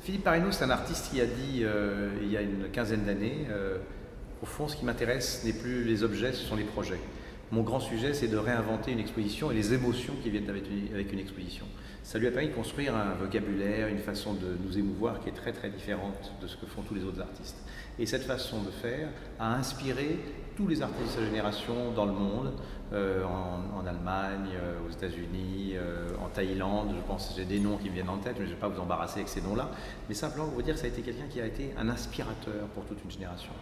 Philippe Parreno, c'est un artiste qui a dit il y a une quinzaine d'années, au fond, ce qui m'intéresse n'est plus les objets, ce sont les projets. Mon grand sujet, c'est de réinventer une exposition et les émotions qui viennent avec une exposition. Ça lui a permis de construire un vocabulaire, une façon de nous émouvoir qui est très très différente de ce que font tous les autres artistes. Et cette façon de faire a inspiré tous les artistes de sa génération dans le monde, en Allemagne, aux États-Unis, en Thaïlande. Je pense que j'ai des noms qui me viennent en tête, mais je ne vais pas vous embarrasser avec ces noms-là. Mais simplement vous dire que ça a été quelqu'un qui a été un inspirateur pour toute une génération.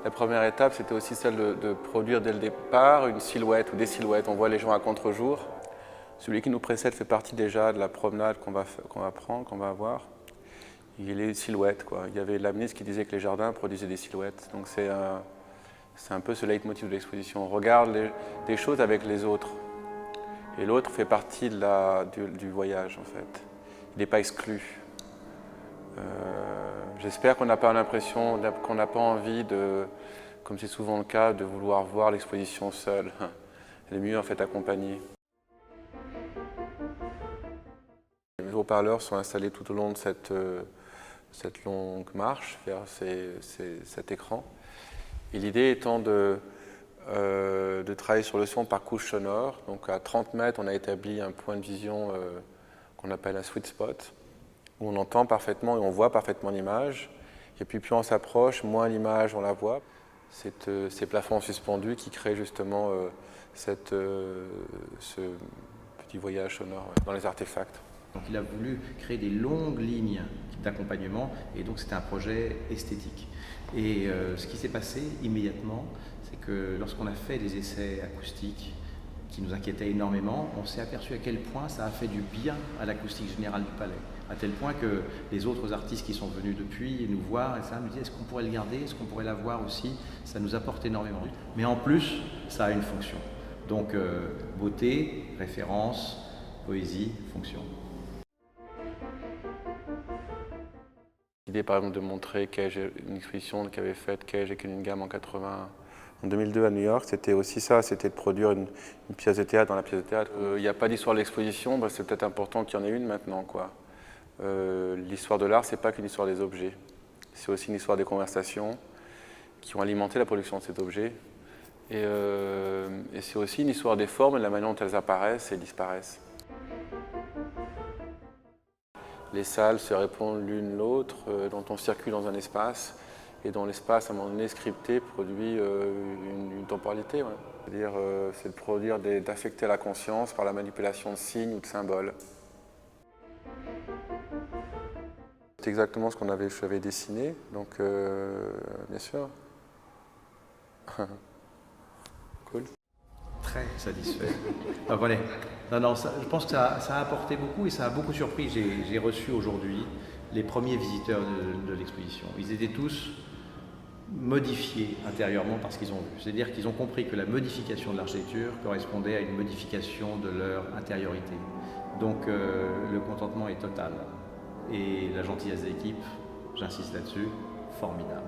La première étape, c'était aussi celle de produire dès le départ une silhouette ou des silhouettes. On voit les gens à contre-jour. Celui qui nous précède fait partie déjà de la promenade qu'on va prendre, qu'on va avoir. Il est une silhouette, quoi. Il y avait Lamnis qui disait que les jardins produisaient des silhouettes. Donc c'est un peu ce leitmotiv de l'exposition. On regarde des choses avec les autres. Et l'autre fait partie du voyage, en fait. Il n'est pas exclu. J'espère qu'on n'a pas l'impression, qu'on n'a pas envie de, comme c'est souvent le cas, de vouloir voir l'exposition seule. Elle est mieux en fait accompagnée. Les haut-parleurs sont installés tout au long de cette longue marche vers cet écran. Et l'idée étant de travailler sur le son par couche sonore. Donc à 30 mètres, on a établi un point de vision qu'on appelle un sweet spot, où on entend parfaitement et on voit parfaitement l'image. Et puis plus on s'approche, moins l'image on la voit. C'est ces plafonds suspendus qui créent justement ce petit voyage sonore dans les artefacts. Donc il a voulu créer des longues lignes d'accompagnement et donc c'était un projet esthétique. Et ce qui s'est passé immédiatement, c'est que lorsqu'on a fait des essais acoustiques qui nous inquiétaient énormément, on s'est aperçu à quel point ça a fait du bien à l'acoustique générale du palais. À tel point que les autres artistes qui sont venus depuis nous voir et ça nous disaient est-ce qu'on pourrait le garder, est-ce qu'on pourrait l'avoir aussi, ça nous apporte énormément. Mais en plus, ça a une fonction. Donc beauté, référence, poésie, fonction. L'idée par exemple de montrer Cage, une exposition qu'avait faite Cage et Cunningham en 2002 à New York, c'était aussi ça, c'était de produire une pièce de théâtre dans la pièce de théâtre. Il n'y a pas d'histoire de l'exposition, bah, c'est peut-être important qu'il y en ait une maintenant, quoi. L'histoire de l'art, c'est pas qu'une histoire des objets, c'est aussi une histoire des conversations qui ont alimenté la production de cet objet. Et c'est aussi une histoire des formes et de la manière dont elles apparaissent et disparaissent. Les salles se répondent l'une l'autre, dont on circule dans un espace et dont l'espace, à un moment donné, scripté, produit une temporalité. Ouais. C'est-à-dire, c'est de produire, d'affecter la conscience par la manipulation de signes ou de symboles. C'est exactement ce j'avais dessiné, donc bien sûr. Cool. Très satisfait. Donc, je pense que ça a apporté beaucoup et ça a beaucoup surpris. J'ai reçu aujourd'hui les premiers visiteurs de l'exposition. Ils étaient tous modifiés intérieurement par ce qu'ils ont vu. C'est-à-dire qu'ils ont compris que la modification de l'architecture correspondait à une modification de leur intériorité. Donc le contentement est total. Et la gentillesse de l'équipe, j'insiste là-dessus, formidable.